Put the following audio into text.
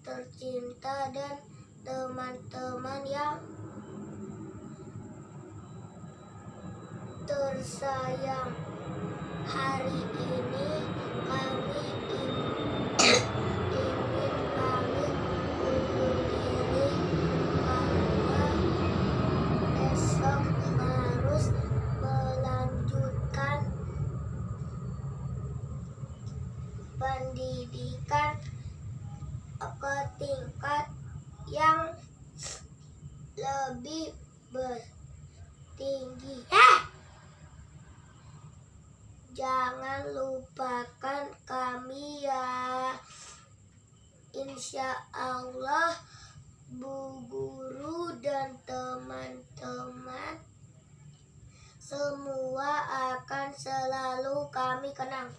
tercinta dan teman-teman yang tersayang, hari ini kami ingin pamit undur diri karena esok harus melanjutkan pendidikan ke tingkat yang lebih tinggi. Jangan lupakan kami ya. Insya Allah Bu Guru dan teman-teman semua akan selalu kami kenang.